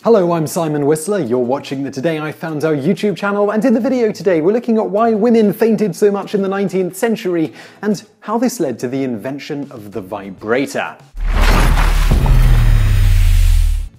Hello, I'm Simon Whistler, you're watching the Today I Found Out YouTube channel, and in the video today we're looking at why women fainted so much in the 19th century and how this led to the invention of the vibrator.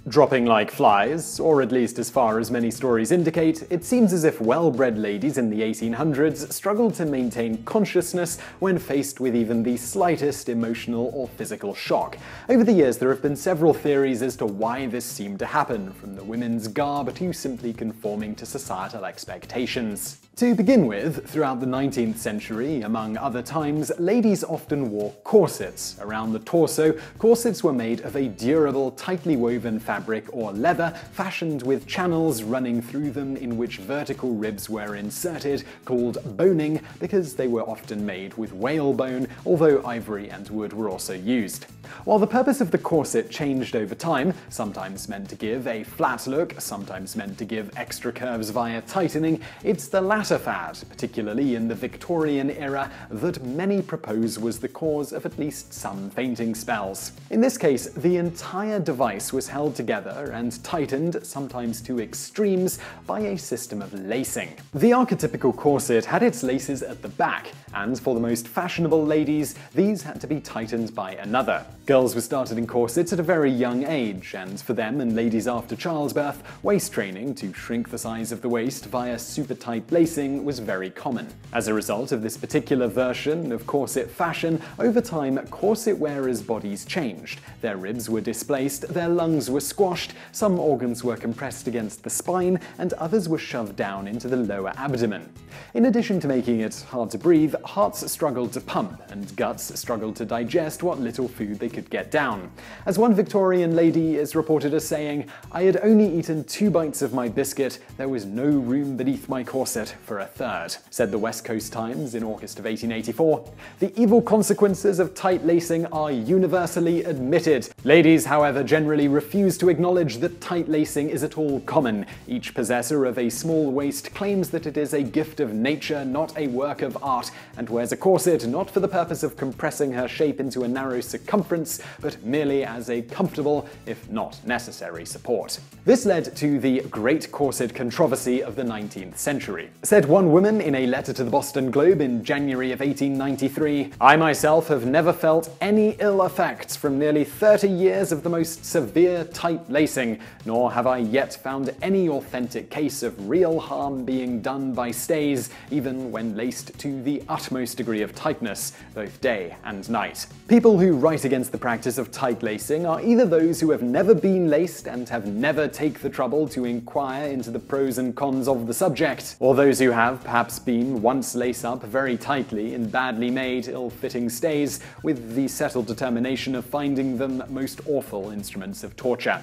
Dropping like flies, or at least as far as many stories indicate, it seems as if well-bred ladies in the 1800s struggled to maintain consciousness when faced with even the slightest emotional or physical shock. Over the years, there have been several theories as to why this seemed to happen, from the women's garb to simply conforming to societal expectations. To begin with, throughout the 19th century, among other times, ladies often wore corsets. Around the torso, corsets were made of a durable, tightly woven fabric or leather, fashioned with channels running through them in which vertical ribs were inserted, called boning, because they were often made with whalebone, although ivory and wood were also used. While the purpose of the corset changed over time, sometimes meant to give a flat look, sometimes meant to give extra curves via tightening, it's the latter fad, particularly in the Victorian era, that many propose was the cause of at least some fainting spells. In this case, the entire device was held together and tightened, sometimes to extremes, by a system of lacing. The archetypical corset had its laces at the back, and for the most fashionable ladies, these had to be tightened by another. Girls were started in corsets at a very young age, and for them and ladies after childbirth, waist training to shrink the size of the waist via super tight lacing was very common. As a result of this particular version of corset fashion, over time, corset wearers' bodies changed. Their ribs were displaced, their lungs were squashed, some organs were compressed against the spine, and others were shoved down into the lower abdomen. In addition to making it hard to breathe, hearts struggled to pump, and guts struggled to digest what little food they could get down. As one Victorian lady is reported as saying, "I had only eaten 2 bites of my biscuit, there was no room beneath my corset for a third," said the West Coast Times in August of 1884. The evil consequences of tight lacing are universally admitted. Ladies, however, generally refuse to acknowledge that tight lacing is at all common. Each possessor of a small waist claims that it is a gift of nature, not a work of art, and wears a corset not for the purpose of compressing her shape into a narrow circumference, but merely as a comfortable, if not necessary, support. This led to the Great Corset Controversy of the 19th century. Said one woman in a letter to the Boston Globe in January of 1893, "I myself have never felt any ill effects from nearly 30 years of the most severe tight lacing, nor have I yet found any authentic case of real harm being done by stays, even when laced to the utmost degree of tightness, both day and night." People who write against the practice of tight lacing are either those who have never been laced and have never taken the trouble to inquire into the pros and cons of the subject, or those who have perhaps been once laced up very tightly in badly made, ill-fitting stays, with the settled determination of finding them most awful instruments of torture.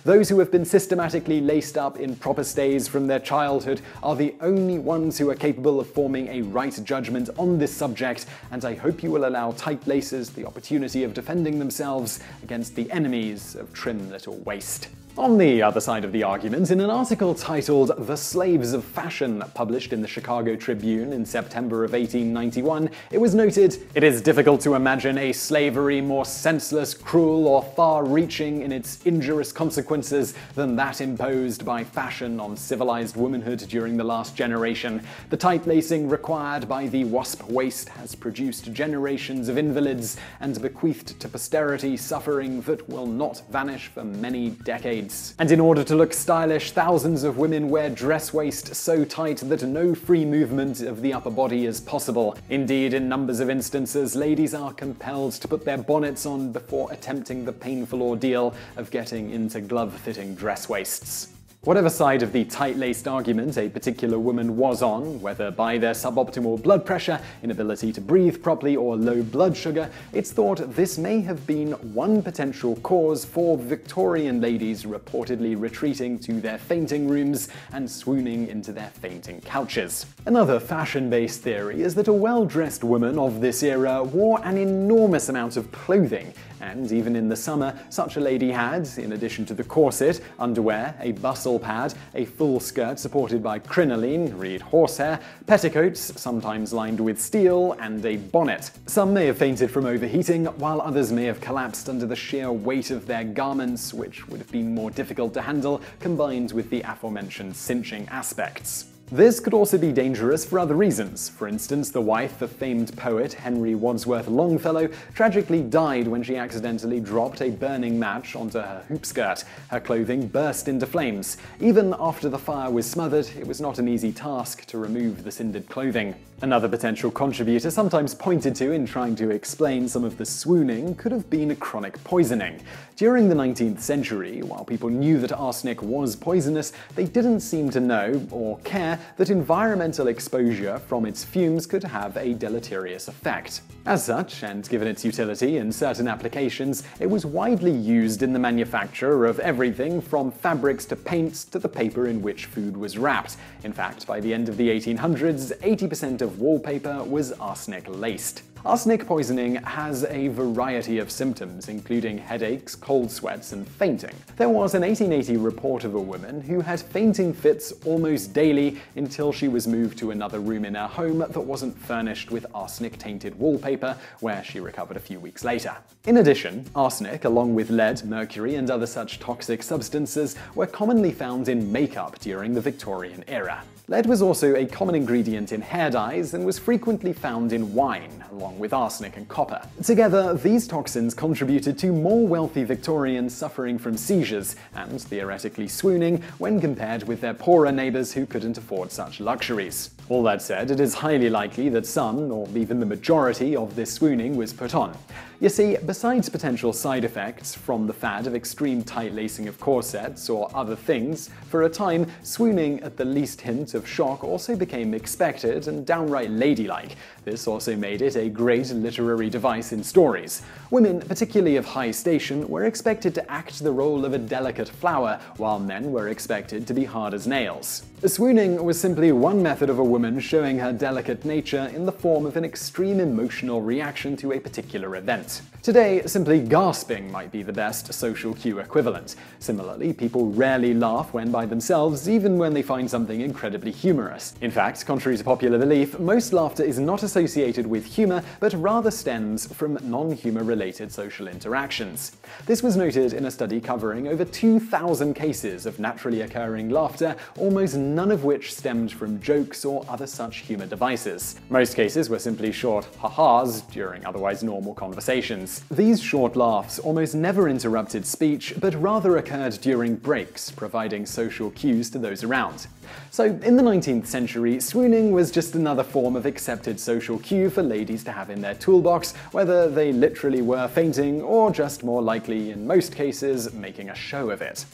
Those who have been systematically laced up in proper stays from their childhood are the only ones who are capable of forming a right judgment on this subject, and I hope you will allow tight laces the opportunity of defending themselves against the enemies of trim little waist. On the other side of the argument, in an article titled "The Slaves of Fashion," published in the Chicago Tribune in September of 1891, it was noted, "It is difficult to imagine a slavery more senseless, cruel, or far-reaching in its injurious consequences than that imposed by fashion on civilized womanhood during the last generation. The tight lacing required by the wasp waist has produced generations of invalids and bequeathed to posterity suffering that will not vanish for many decades. And in order to look stylish, thousands of women wear dress waist so tight that no free movement of the upper body is possible. Indeed, in numbers of instances, ladies are compelled to put their bonnets on before attempting the painful ordeal of getting into glove-fitting dress waists." Whatever side of the tight-laced argument a particular woman was on, whether by their suboptimal blood pressure, inability to breathe properly, or low blood sugar, it's thought this may have been one potential cause for Victorian ladies reportedly retreating to their fainting rooms and swooning into their fainting couches. Another fashion-based theory is that a well-dressed woman of this era wore an enormous amount of clothing. and even in the summer, such a lady had, in addition to the corset, underwear, a bustle pad, a full skirt supported by crinoline, read horsehair, petticoats, sometimes lined with steel, and a bonnet. Some may have fainted from overheating, while others may have collapsed under the sheer weight of their garments, which would have been more difficult to handle, combined with the aforementioned cinching aspects. This could also be dangerous for other reasons. For instance, the wife of famed poet Henry Wadsworth Longfellow tragically died when she accidentally dropped a burning match onto her hoop skirt. Her clothing burst into flames. Even after the fire was smothered, it was not an easy task to remove the cindered clothing. Another potential contributor sometimes pointed to in trying to explain some of the swooning could have been chronic poisoning. During the 19th century, while people knew that arsenic was poisonous, they didn't seem to know or care that environmental exposure from its fumes could have a deleterious effect. As such, and given its utility in certain applications, it was widely used in the manufacture of everything from fabrics to paints to the paper in which food was wrapped. In fact, by the end of the 1800s, 80% of wallpaper was arsenic-laced. Arsenic poisoning has a variety of symptoms, including headaches, cold sweats, and fainting. There was an 1880 report of a woman who had fainting fits almost daily until she was moved to another room in her home that wasn't furnished with arsenic-tainted wallpaper, where she recovered a few weeks later. In addition, arsenic, along with lead, mercury, and other such toxic substances, were commonly found in makeup during the Victorian era. Lead was also a common ingredient in hair dyes and was frequently found in wine, along with arsenic and copper. Together, these toxins contributed to more wealthy Victorians suffering from seizures and theoretically swooning when compared with their poorer neighbours who couldn't afford such luxuries. All that said, it is highly likely that some, or even the majority, of this swooning was put on. You see, besides potential side effects from the fad of extreme tight lacing of corsets or other things, for a time, swooning at the least hint of shock also became expected and downright ladylike. This also made it a great literary device in stories. Women, particularly of high station, were expected to act the role of a delicate flower, while men were expected to be hard as nails. Swooning was simply one method of a woman showing her delicate nature in the form of an extreme emotional reaction to a particular event. Today, simply gasping might be the best social cue equivalent. Similarly, people rarely laugh when by themselves, even when they find something incredibly humorous. In fact, contrary to popular belief, most laughter is not associated with humor, but rather stems from non-humor related social interactions. This was noted in a study covering over 2,000 cases of naturally occurring laughter, almost none of which stemmed from jokes or other such humor devices. Most cases were simply short ha-has during otherwise normal conversations. These short laughs almost never interrupted speech, but rather occurred during breaks, providing social cues to those around. So, in the 19th century, swooning was just another form of accepted social cue for ladies to have in their toolbox, whether they literally were fainting or just more likely, in most cases, making a show of it.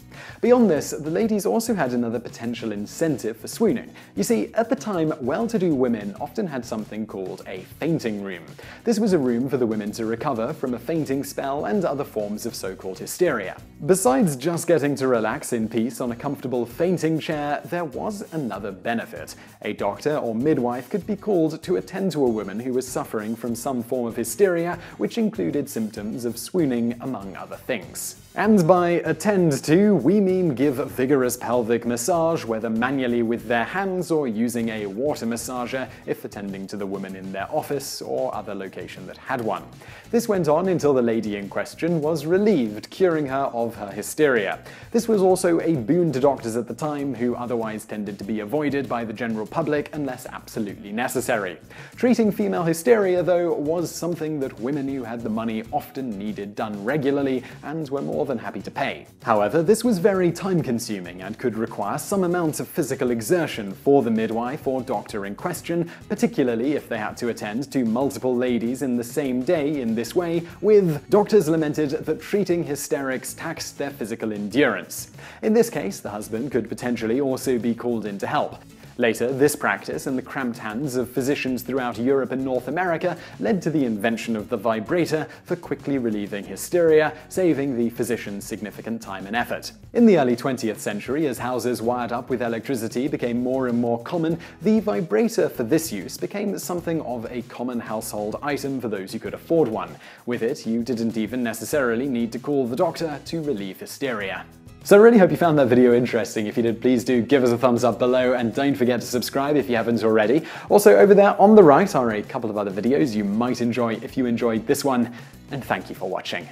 Beyond this, the ladies also had another potential incentive for swooning. You see, at the time, well-to-do women often had something called a fainting room. This was a room for the women to recover from a fainting spell and other forms of so-called hysteria. Besides just getting to relax in peace on a comfortable fainting chair, there was another benefit. A doctor or midwife could be called to attend to a woman who was suffering from some form of hysteria, which included symptoms of swooning, among other things. And by attend to, we mean give vigorous pelvic massage, whether manually with their hands or using a water massager if attending to the woman in their office or other location that had one. This went on until the lady in question was relieved, curing her of her hysteria. This was also a boon to doctors at the time, who otherwise tended to be avoided by the general public unless absolutely necessary. Treating female hysteria, though, was something that women who had the money often needed done regularly and were more than happy to pay. However, this was very time-consuming and could require some amount of physical exertion for the midwife or doctor in question, particularly if they had to attend to multiple ladies in the same day in this way, with doctors lamented that treating hysterics taxed their physical endurance. In this case, the husband could potentially also be called in to help. Later, this practice and the cramped hands of physicians throughout Europe and North America led to the invention of the vibrator for quickly relieving hysteria, saving the physicians significant time and effort. In the early 20th century, as houses wired up with electricity became more and more common, the vibrator for this use became something of a common household item for those who could afford one. With it, you didn't even necessarily need to call the doctor to relieve hysteria. So I really hope you found that video interesting. If you did, please do give us a thumbs up below and don't forget to subscribe if you haven't already. Also, over there on the right are a couple of other videos you might enjoy if you enjoyed this one, and thank you for watching.